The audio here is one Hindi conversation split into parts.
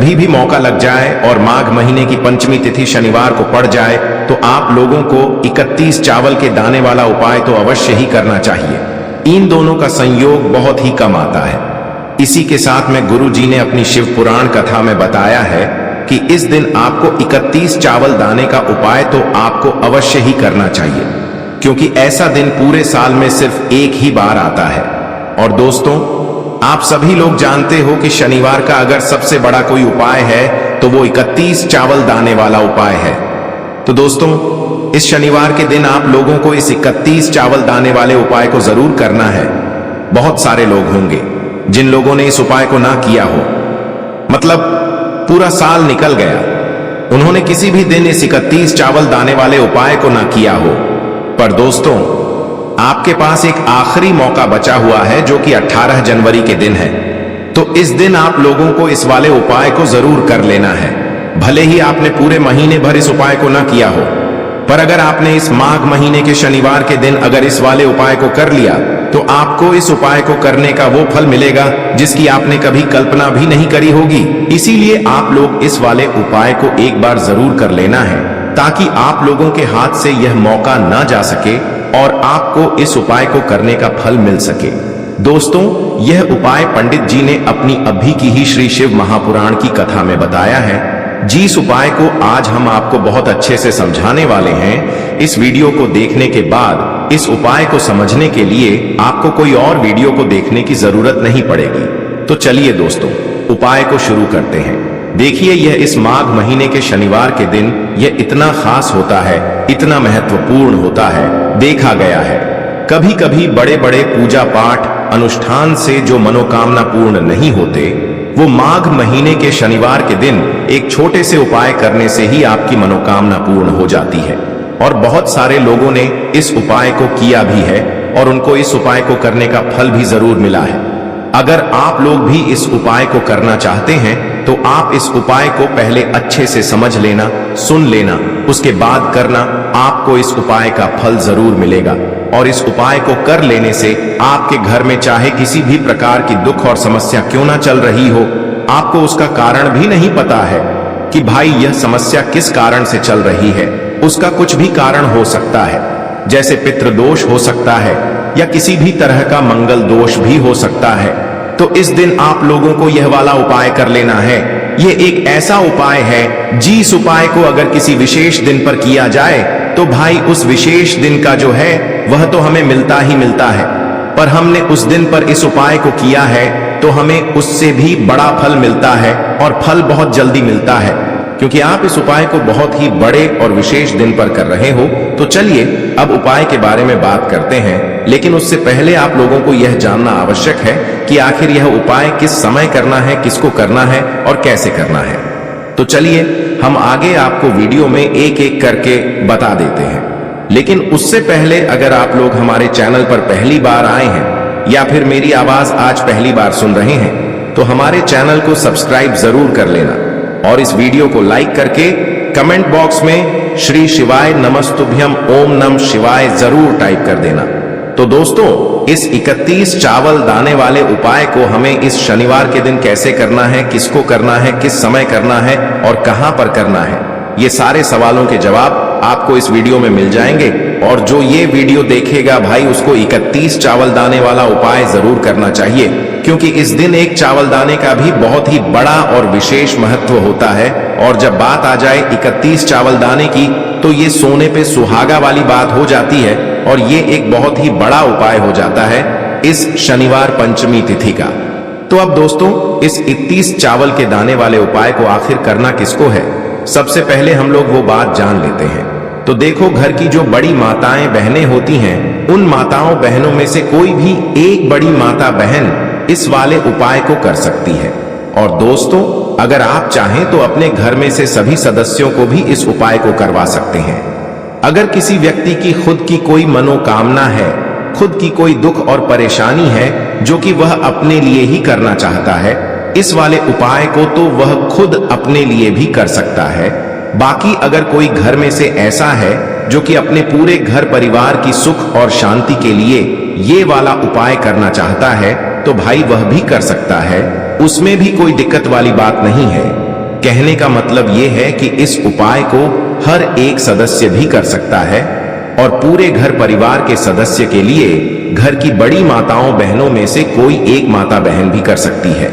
कभी भी मौका लग जाए और माघ महीने की पंचमी तिथि शनिवार को पड़ जाए तो आप लोगों को 31 चावल के दाने वाला उपाय तो अवश्य ही करना चाहिए। इन दोनों का संयोग बहुत ही कम आता है। इसी के साथ में गुरु जी ने अपनी शिव पुराण कथा में बताया है कि इस दिन आपको 31 चावल दाने का उपाय तो आपको अवश्य ही करना चाहिए, क्योंकि ऐसा दिन पूरे साल में सिर्फ एक ही बार आता है। और दोस्तों, आप सभी लोग जानते हो कि शनिवार का अगर सबसे बड़ा कोई उपाय है तो वो 31 चावल दाने वाला उपाय है। तो दोस्तों, इस शनिवार के दिन आप लोगों को इस 31 चावल दाने वाले उपाय को जरूर करना है। बहुत सारे लोग होंगे जिन लोगों ने इस उपाय को ना किया हो, मतलब पूरा साल निकल गया, उन्होंने किसी भी दिन इस 31 चावल दाने वाले उपाय को ना किया हो। पर दोस्तों, आपके पास एक आखिरी मौका बचा हुआ है जो कि 18 जनवरी के दिन है। तो इस दिन आप लोगों को इस वाले उपाय को जरूर कर लेना है। भले ही आपने पूरे महीने भर इस उपाय को ना किया हो, पर अगर आपने इस माघ महीने के शनिवार के दिन अगर इस वाले उपाय को कर लिया तो आपको इस उपाय को करने का वो फल मिलेगा जिसकी आपने कभी कल्पना भी नहीं करी होगी। इसीलिए आप लोग इस वाले उपाय को एक बार जरूर कर लेना है, ताकि आप लोगों के हाथ से यह मौका ना जा सके और आपको इस उपाय को करने का फल मिल सके। दोस्तों, यह उपाय पंडित जी ने अपनी अभी की ही श्री शिव महापुराण की कथा में बताया है। जिस उपाय को आज हम आपको बहुत अच्छे से समझाने वाले हैं, इस वीडियो को देखने के बाद इस उपाय को समझने के लिए आपको कोई और वीडियो को देखने की जरूरत नहीं पड़ेगी। तो चलिए दोस्तों, उपाय को शुरू करते हैं। देखिए, यह इस माघ महीने के शनिवार के दिन यह इतना खास होता है, इतना महत्वपूर्ण होता है। देखा गया है कभी कभी बड़े बड़े पूजा पाठ अनुष्ठान से जो मनोकामना पूर्ण नहीं होते, वो माघ महीने के शनिवार के दिन एक छोटे से उपाय करने से ही आपकी मनोकामना पूर्ण हो जाती है। और बहुत सारे लोगों ने इस उपाय को किया भी है और उनको इस उपाय को करने का फल भी जरूर मिला है। अगर आप लोग भी इस उपाय को करना चाहते हैं तो आप इस उपाय को पहले अच्छे से समझ लेना, सुन लेना, उसके बाद करना। आपको इस उपाय का फल जरूर मिलेगा। और इस उपाय को कर लेने से आपके घर में चाहे किसी भी प्रकार की दुख और समस्या क्यों ना चल रही हो, आपको उसका कारण भी नहीं पता है कि भाई यह समस्या किस कारण से चल रही है। उसका कुछ भी कारण हो सकता है, जैसे पितृदोष हो सकता है या किसी भी तरह का मंगल दोष भी हो सकता है। तो इस दिन आप लोगों को यह वाला उपाय कर लेना है। यह एक ऐसा उपाय है जिस उपाय को अगर किसी विशेष दिन पर किया जाए तो भाई उस विशेष दिन का जो है वह तो हमें मिलता ही मिलता है, पर हमने उस दिन पर इस उपाय को किया है तो हमें उससे भी बड़ा फल मिलता है और फल बहुत जल्दी मिलता है, क्योंकि आप इस उपाय को बहुत ही बड़े और विशेष दिन पर कर रहे हो। तो चलिए अब उपाय के बारे में बात करते हैं, लेकिन उससे पहले आप लोगों को यह जानना आवश्यक है कि आखिर यह उपाय किस समय करना है, किसको करना है और कैसे करना है। तो चलिए हम आगे आपको वीडियो में एक एक करके बता देते हैं। लेकिन उससे पहले अगर आप लोग हमारे चैनल पर पहली बार आए हैं या फिर मेरी आवाज आज पहली बार सुन रहे हैं तो हमारे चैनल को सब्सक्राइब जरूर कर लेना और इस वीडियो को लाइक करके कमेंट बॉक्स में श्री शिवाय नमस्तुभ्यम ओम नमः शिवाय जरूर टाइप कर देना। तो दोस्तों, इस 31 चावल दाने वाले उपाय को हमें इस शनिवार के दिन कैसे करना है, किसको करना है, किस समय करना है और कहां पर करना है, ये सारे सवालों के जवाब आपको इस वीडियो में मिल जाएंगे। और जो ये वीडियो देखेगा भाई उसको 31 चावल दाने वाला उपाय जरूर करना चाहिए, क्योंकि इस दिन एक चावल दाने का भी बहुत ही बड़ा और विशेष महत्व होता है। और जब बात आ जाए 31 चावल दाने की तो ये सोने पे सुहागा वाली बात हो जाती है और ये एक बहुत ही बड़ा उपाय हो जाता है इस शनिवार पंचमी तिथि का। तो अब दोस्तों, इस 31 चावल के दाने वाले उपाय को आखिर करना किसको है, सबसे पहले हम लोग वो बात जान लेते हैं। तो देखो, घर की जो बड़ी माताएं बहनें होती हैं, उन माताओं बहनों में से कोई भी एक बड़ी माता बहन इस वाले उपाय को कर सकती है। और दोस्तों, अगर आप चाहें तो अपने घर में से सभी सदस्यों को भी इस उपाय को करवा सकते हैं। अगर किसी व्यक्ति की खुद की कोई मनोकामना है, खुद की कोई दुख और परेशानी है जो कि वह अपने लिए ही करना चाहता है, इस वाले उपाय को तो वह खुद अपने लिए भी कर सकता है। बाकी अगर कोई घर में से ऐसा है जो कि अपने पूरे घर परिवार की सुख और शांति के लिए ये वाला उपाय करना चाहता है तो भाई वह भी कर सकता है, उसमें भी कोई दिक्कत वाली बात नहीं है। कहने का मतलब यह है कि इस उपाय को हर एक सदस्य भी कर सकता है और पूरे घर परिवार के सदस्य के लिए घर की बड़ी माताओं बहनों में से कोई एक माता बहन भी कर सकती है।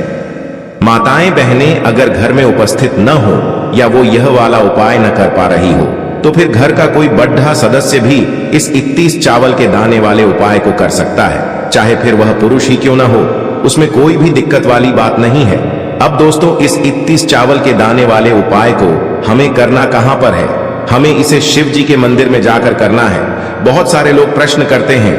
माताएं बहनें अगर घर में उपस्थित न हो या वो यह वाला उपाय न कर पा रही हो तो फिर घर का कोई बड़ा सदस्य भी इस 31 चावल के दाने वाले उपाय को कर सकता है, चाहे फिर वह पुरुष ही क्यों ना हो, उसमें कोई भी दिक्कत वाली बात नहीं है। अब दोस्तों, इस 31 चावल के दाने वाले उपाय को हमें करना कहां पर है? हमें इसे शिव जी के मंदिर में जाकर करना है। बहुत सारे लोग प्रश्न करते हैं,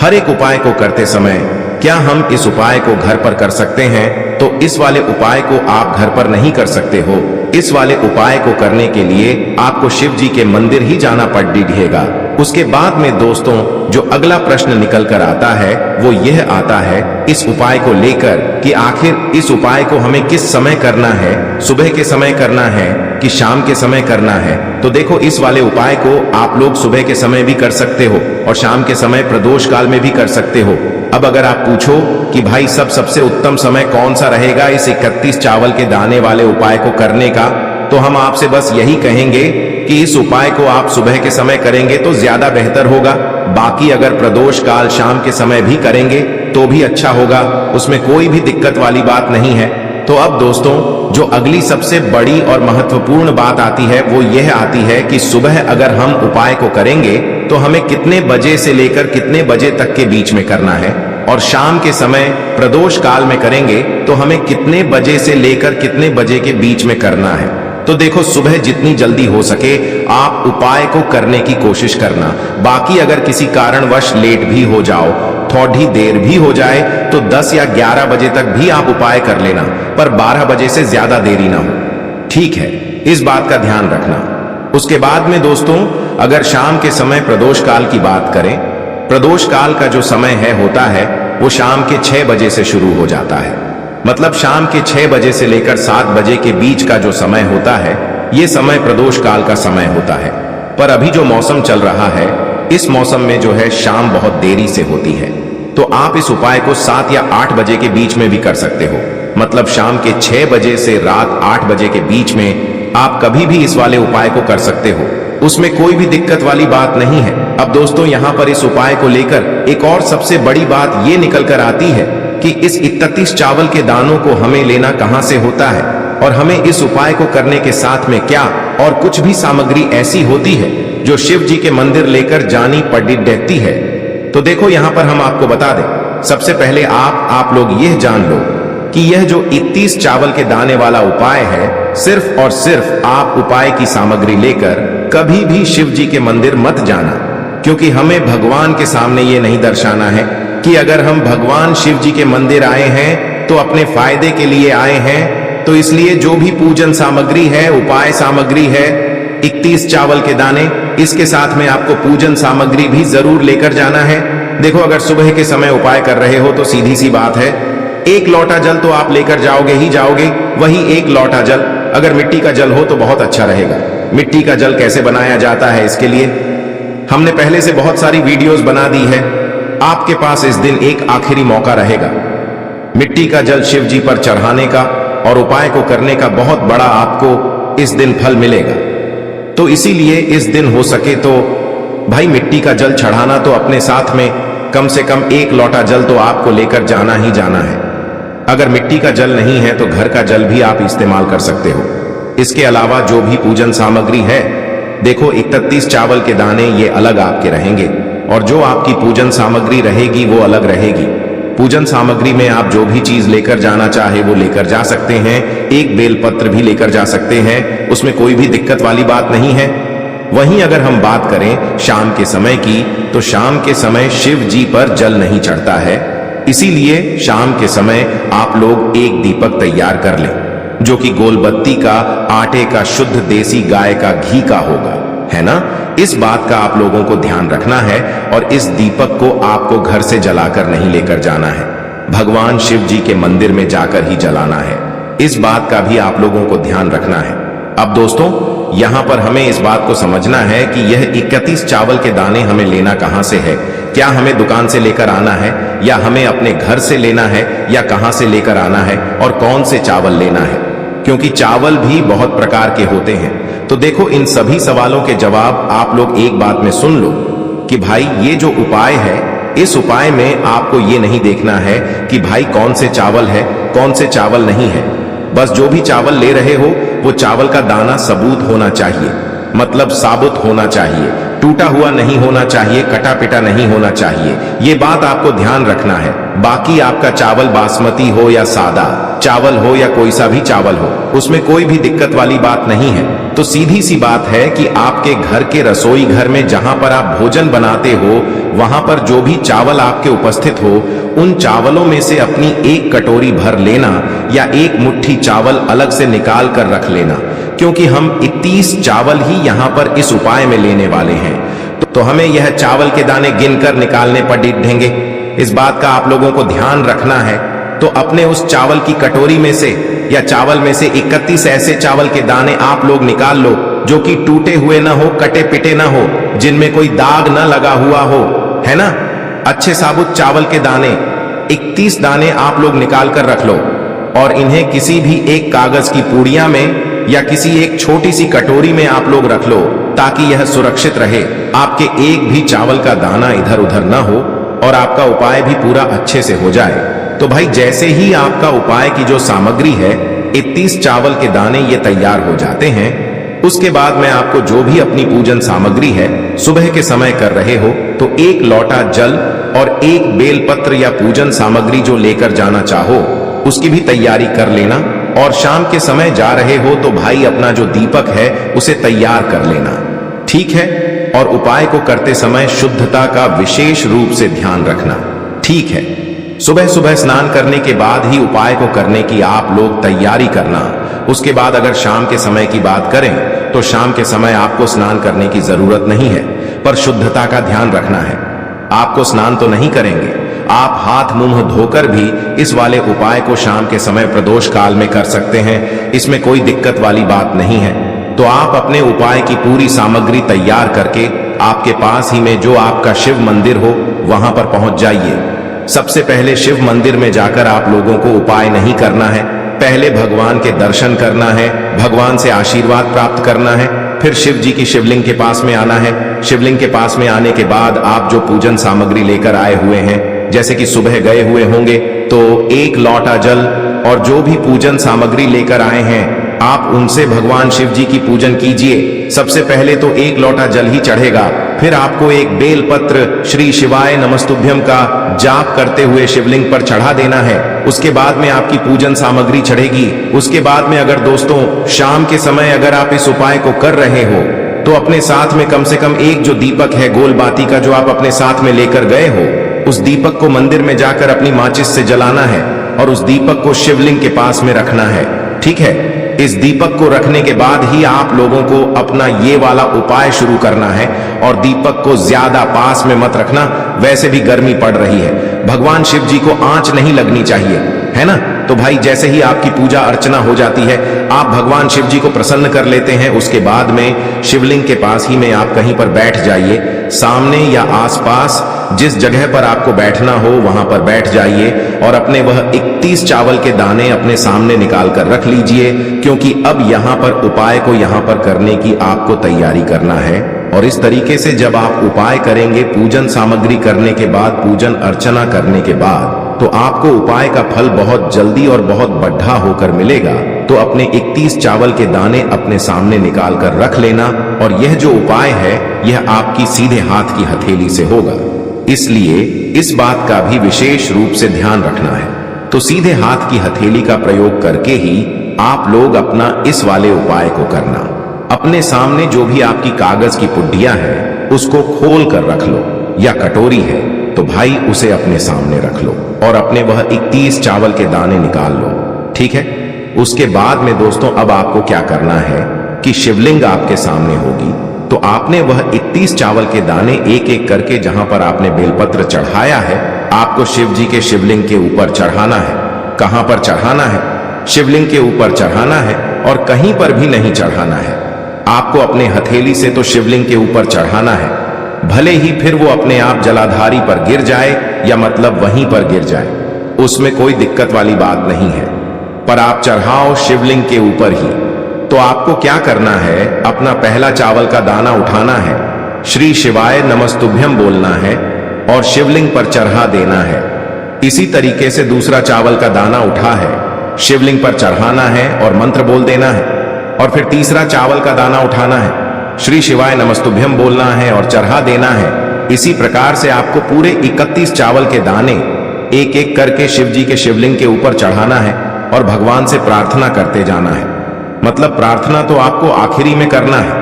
हर एक उपाय को करते समय क्या हम इस उपाय को घर पर कर सकते हैं? तो इस वाले उपाय को आप घर पर नहीं कर सकते हो। इस वाले उपाय को करने के लिए आपको शिव जी के मंदिर ही जाना पड़ेगा। उसके बाद में दोस्तों, जो अगला प्रश्न निकल कर आता है वो यह आता है इस उपाय को लेकर कि आखिर इस उपाय को हमें किस समय करना है, सुबह के समय करना है कि शाम के समय करना है? तो देखो, इस वाले उपाय को आप लोग सुबह के समय भी कर सकते हो और शाम के समय प्रदोष काल में भी कर सकते हो। अब अगर आप पूछो कि भाई सबसे उत्तम समय कौन सा रहेगा इस 31 चावल के दाने वाले उपाय को करने का, तो हम आपसे बस यही कहेंगे कि इस उपाय को आप सुबह के समय करेंगे तो ज्यादा बेहतर होगा। बाकी अगर प्रदोष काल शाम के समय भी करेंगे तो भी अच्छा होगा, उसमें कोई भी दिक्कत वाली बात नहीं है। तो अब दोस्तों, जो अगली सबसे बड़ी और महत्वपूर्ण बात आती है वो यह आती है कि सुबह अगर हम उपाय को करेंगे तो हमें कितने बजे से लेकर कितने बजे तक के बीच में करना है, और शाम के समय प्रदोष काल में करेंगे तो हमें कितने बजे से लेकर कितने बजे के बीच में करना है। तो देखो, सुबह जितनी जल्दी हो सके आप उपाय को करने की कोशिश करना। बाकी अगर किसी कारणवश लेट भी हो जाओ, थोड़ी देर भी हो जाए तो 10 या 11 बजे तक भी आप उपाय कर लेना, पर 12 बजे से ज्यादा देरी ना हो, ठीक है? इस बात का ध्यान रखना। उसके बाद में दोस्तों, अगर शाम के समय प्रदोष काल की बात करें, प्रदोष काल का जो समय होता है वो शाम के 6 बजे से शुरू हो जाता है। मतलब शाम के 6 बजे से लेकर 7 बजे के बीच का जो समय होता है ये समय प्रदोष काल का समय होता है। पर अभी जो मौसम चल रहा है इस मौसम में जो है शाम बहुत देरी से होती है, तो आप इस उपाय को 7 या 8 बजे के बीच में भी कर सकते हो। मतलब शाम के 6 बजे से रात 8 बजे के बीच में आप कभी भी इस वाले उपाय को कर सकते हो, उसमें कोई भी दिक्कत वाली बात नहीं है। अब दोस्तों, यहाँ पर इस उपाय को लेकर एक और सबसे बड़ी बात ये निकल कर आती है कि इस 31 चावल के दानों को हमें लेना कहां से होता है और हमें इस उपाय को करने के साथ में क्या और कुछ भी सामग्री ऐसी होती है जो शिव जी के मंदिर लेकर जानी पड़ती है। तो देखो, यहां पर हम आपको बता दें, सबसे पहले आप लोग यह जान लो कि यह जो 31 चावल के दाने वाला उपाय है, सिर्फ और सिर्फ आप उपाय की सामग्री लेकर कभी भी शिव जी के मंदिर मत जाना, क्योंकि हमें भगवान के सामने ये नहीं दर्शाना है कि अगर हम भगवान शिव जी के मंदिर आए हैं तो अपने फायदे के लिए आए हैं। तो इसलिए जो भी पूजन सामग्री है, उपाय सामग्री है, 31 चावल के दाने, इसके साथ में आपको पूजन सामग्री भी जरूर लेकर जाना है। देखो, अगर सुबह के समय उपाय कर रहे हो तो सीधी सी बात है, 1 लोटा जल तो आप लेकर जाओगे ही जाओगे। वही 1 लोटा जल अगर मिट्टी का जल हो तो बहुत अच्छा रहेगा। मिट्टी का जल कैसे बनाया जाता है, इसके लिए हमने पहले से बहुत सारी वीडियोस बना दी है। आपके पास इस दिन एक आखिरी मौका रहेगा मिट्टी का जल शिव जी पर चढ़ाने का और उपाय को करने का। बहुत बड़ा आपको इस दिन फल मिलेगा। तो इसीलिए इस दिन हो सके तो भाई मिट्टी का जल चढ़ाना तो अपने साथ में कम से कम 1 लोटा जल तो आपको लेकर जाना ही जाना है। अगर मिट्टी का जल नहीं है तो घर का जल भी आप इस्तेमाल कर सकते हो। इसके अलावा जो भी पूजन सामग्री है, देखो 31 चावल के दाने ये अलग आपके रहेंगे और जो आपकी पूजन सामग्री रहेगी वो अलग रहेगी। पूजन सामग्री में आप जो भी चीज लेकर जाना चाहे वो लेकर जा सकते हैं। एक बेलपत्र भी लेकर जा सकते हैं, उसमें कोई भी दिक्कत वाली बात नहीं है। वहीं अगर हम बात करें शाम के समय की, तो शाम के समय शिव जी पर जल नहीं चढ़ता है, इसीलिए शाम के समय आप लोग एक दीपक तैयार कर लें जो कि गोलबत्ती का, आटे का, शुद्ध देसी गाय का घी का होगा, है ना? इस बात का आप लोगों को ध्यान रखना है और इस दीपक को आपको घर से जलाकर नहीं लेकर जाना है, भगवान शिव जी के मंदिर में जाकर ही जलाना है। इस बात का भी आप लोगों को ध्यान रखना है। अब दोस्तों, यहां पर हमें इस बात को समझना है कि यह 31 चावल के दाने हमें लेना कहां से है। क्या हमें दुकान से लेकर आना है या हमें अपने घर से लेना है या कहां से लेकर आना है और कौन से चावल लेना है? क्योंकि चावल भी बहुत प्रकार के होते हैं। तो देखो, इन सभी सवालों के जवाब आप लोग एक बात में सुन लो कि भाई ये जो उपाय है, इस उपाय में आपको ये नहीं देखना है कि भाई कौन से चावल है, कौन से चावल नहीं है। बस जो भी चावल ले रहे हो वो चावल का दाना सबूत होना चाहिए, मतलब साबुत होना चाहिए, टूटा हुआ नहीं होना चाहिए, कटा पिटा नहीं होना चाहिए। ये बात आपको ध्यान रखना है। बाकी आपका चावल बासमती हो या सादा चावल हो या कोई सा भी चावल हो, उसमें कोई भी दिक्कत वाली बात नहीं है। तो सीधी सी बात है कि आपके घर के रसोई घर में जहां पर आप भोजन बनाते हो, वहां पर जो भी चावल आपके उपस्थित हो, उन चावलों में से अपनी एक कटोरी भर लेना या एक मुट्ठी चावल अलग से निकाल कर रख लेना, क्योंकि हम 31 चावल ही यहाँ पर इस उपाय में लेने वाले हैं। तो हमें यह चावल के दाने गिनकर निकालने पर डीढेंगे। इस बात का आप लोगों को ध्यान रखना है। तो अपने उस चावल की कटोरी में से या चावल में से 31 ऐसे चावल के दाने आप लोग निकाल लो जो कि टूटे हुए ना हो, कटे पिटे ना हो, जिनमें कोई दाग ना लगा हुआ हो, है ना। अच्छे साबुत चावल के दाने 31 दाने आप लोग निकाल कर रख लो और इन्हें किसी भी एक कागज की पूड़िया में या किसी एक छोटी सी कटोरी में आप लोग रख लो, ताकि यह सुरक्षित रहे, आपके एक भी चावल का दाना इधर उधर ना हो और आपका उपाय भी पूरा अच्छे से हो जाए। तो भाई जैसे ही आपका उपाय की जो सामग्री है, 31 चावल के दाने ये तैयार हो जाते हैं, उसके बाद मैं आपको जो भी अपनी पूजन सामग्री है सुबह के समय कर रहे हो, तो 1 लोटा जल और 1 बेलपत्र या पूजन सामग्री जो लेकर जाना चाहो उसकी भी तैयारी कर लेना। और शाम के समय जा रहे हो तो भाई अपना जो दीपक है उसे तैयार कर लेना, ठीक है। और उपाय को करते समय शुद्धता का विशेष रूप से ध्यान रखना, ठीक है। सुबह सुबह स्नान करने के बाद ही उपाय को करने की आप लोग तैयारी करना। उसके बाद अगर शाम के समय की बात करें तो शाम के समय आपको स्नान करने की जरूरत नहीं है, पर शुद्धता का ध्यान रखना है। आपको स्नान तो नहीं करेंगे, आप हाथ मुंह धोकर भी इस वाले उपाय को शाम के समय प्रदोष काल में कर सकते हैं, इसमें कोई दिक्कत वाली बात नहीं है। तो आप अपने उपाय की पूरी सामग्री तैयार करके आपके पास ही में जो आपका शिव मंदिर हो वहां पर पहुंच जाइए। सबसे पहले शिव मंदिर में जाकर आप लोगों को उपाय नहीं करना है, पहले भगवान के दर्शन करना है, भगवान से आशीर्वाद प्राप्त करना है, फिर शिव जी की शिवलिंग के पास में आना है। शिवलिंग के पास में आने के बाद आप जो पूजन सामग्री लेकर आए हुए हैं, जैसे कि सुबह गए हुए होंगे तो 1 लोटा जल और जो भी पूजन सामग्री लेकर आए हैं आप उनसे भगवान शिव जी की पूजन कीजिए। सबसे पहले तो 1 लोटा जल ही चढ़ेगा, फिर आपको एक बेलपत्र श्री शिवाय नमस्तुभ्यम का जाप करते हुए शिवलिंग पर चढ़ा देना है। उसके बाद में आपकी पूजन सामग्री चढ़ेगी। उसके बाद में अगर दोस्तों शाम के समय अगर आप इस उपाय को कर रहे हो तो अपने साथ में कम से कम एक जो दीपक है गोल बाती का जो आप अपने साथ में लेकर गए हो, उस दीपक को मंदिर में जाकर अपनी माचिस से जलाना है और उस दीपक को शिवलिंग के पास में रखना है, ठीक है। इस दीपक को रखने के बाद ही आप लोगों को अपना ये वाला उपाय शुरू करना है और दीपक को ज्यादा पास में मत रखना, वैसे भी गर्मी पड़ रही है। भगवान शिव जी को आंच नहीं लगनी चाहिए, है ना। तो भाई जैसे ही आपकी पूजा अर्चना हो जाती है, आप भगवान शिव जी को प्रसन्न कर लेते हैं। उसके बाद में शिवलिंग के पास ही में आप कहीं पर बैठ जाइए, सामने या आसपास जिस जगह पर आपको बैठना हो वहां पर बैठ जाइए और अपने वह 31 चावल के दाने अपने सामने निकाल कर रख लीजिए, क्योंकि अब यहाँ पर उपाय को यहाँ पर करने की आपको तैयारी करना है। और इस तरीके से जब आप उपाय करेंगे, पूजन सामग्री करने के बाद, पूजन अर्चना करने के बाद, तो आपको उपाय का फल बहुत जल्दी और बहुत बढ़ा होकर मिलेगा। तो अपने 31 चावल के दाने अपने सामने निकाल कर रख लेना और यह जो उपाय है यह आपकी सीधे हाथ की हथेली से होगा, इसलिए इस बात का भी विशेष रूप से ध्यान रखना है। तो सीधे हाथ की हथेली का प्रयोग करके ही आप लोग अपना इस वाले उपाय को करना। अपने सामने जो भी आपकी कागज की पुड्डियां है उसको खोल कर रख लो, या कटोरी है तो भाई उसे अपने सामने रख लो और अपने वह 31 चावल के दाने निकाल लो, ठीक है। उसके बाद में दोस्तों अब आपको क्या करना है कि शिवलिंग आपके सामने होगी, तो आपने वह 31 चावल के दाने एक एक करके जहां पर आपने बेलपत्र चढ़ाया है, आपको शिव जी के शिवलिंग के ऊपर चढ़ाना है। कहां पर चढ़ाना है? शिवलिंग के ऊपर चढ़ाना है और कहीं पर भी नहीं चढ़ाना है। आपको अपने हथेली से तो शिवलिंग के ऊपर चढ़ाना है, भले ही फिर वो अपने आप जलाधारी पर गिर जाए या मतलब वहीं पर गिर जाए, उसमें कोई दिक्कत वाली बात नहीं है। पर आप चढ़ाओ शिवलिंग के ऊपर ही। तो आपको क्या करना है, अपना पहला चावल का दाना उठाना है, श्री शिवाय नमस्तुभ्यम बोलना है और शिवलिंग पर चढ़ा देना है। इसी तरीके से दूसरा चावल का दाना उठा है, शिवलिंग पर चढ़ाना है और मंत्र बोल देना है। और फिर तीसरा चावल का दाना उठाना है, श्री शिवाय नमस्तुभ्यम बोलना है और चढ़ा देना है। इसी प्रकार से आपको पूरे 31 चावल के दाने एक एक करके शिव जी के शिवलिंग के ऊपर चढ़ाना है और भगवान से प्रार्थना करते जाना है। मतलब प्रार्थना तो आपको आखिरी में करना है,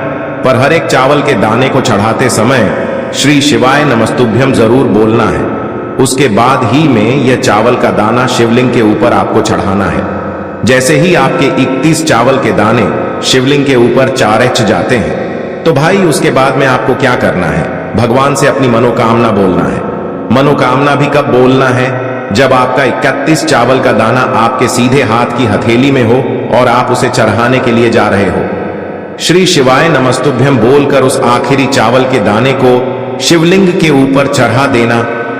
पर हर एक चावल के दाने को चढ़ाते समय श्री शिवाय नमस्तुभ्यम जरूर बोलना है। उसके बाद ही में यह चावल का दाना शिवलिंग के ऊपर आपको चढ़ाना है। जैसे ही आपके 31 चावल के दाने शिवलिंग के ऊपर चारच जाते हैं, तो भाई उसके बाद में आपको क्या करना है, भगवान से अपनी मनोकामना बोलना है। मनोकामना भी कब बोलना है, जब आपका 31 चावल का दाना आपके सीधे हाथ की हथेली में हो और आप उसे चढ़ाने के लिए जा रहे हो। श्री शिवाय नमस्तुभ्यम बोलकर उस आखिरी चावल के दाने को शिवलिंग के ऊपर चढ़ा देना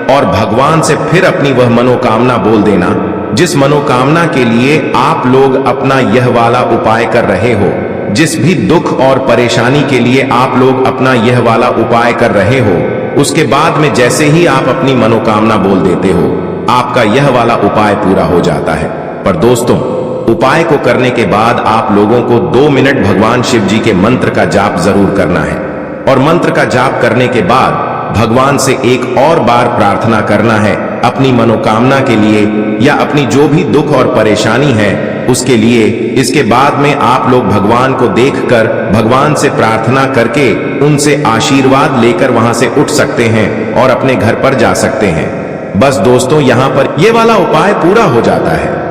और भगवान से फिर अपनी वह मनोकामना बोल देना, जिस मनोकामना के लिए आप लोग अपना यह वाला उपाय कर रहे हो। जिस भी दुख और परेशानी के लिए आप लोग अपना यह वाला उपाय कर रहे हो, उसके बाद में जैसे ही आप अपनी मनोकामना बोल देते हो, आपका यह वाला उपाय पूरा हो जाता है। पर दोस्तों, उपाय को करने के बाद आप लोगों को 2 मिनट भगवान शिव जी के मंत्र का जाप जरूर करना है और मंत्र का जाप करने के बाद भगवान से एक और बार प्रार्थना करना है अपनी मनोकामना के लिए या अपनी जो भी दुख और परेशानी है उसके लिए। इसके बाद में आप लोग भगवान को देखकर भगवान से प्रार्थना करके उनसे आशीर्वाद लेकर वहां से उठ सकते हैं और अपने घर पर जा सकते हैं। बस दोस्तों, यहां पर यह वाला उपाय पूरा हो जाता है।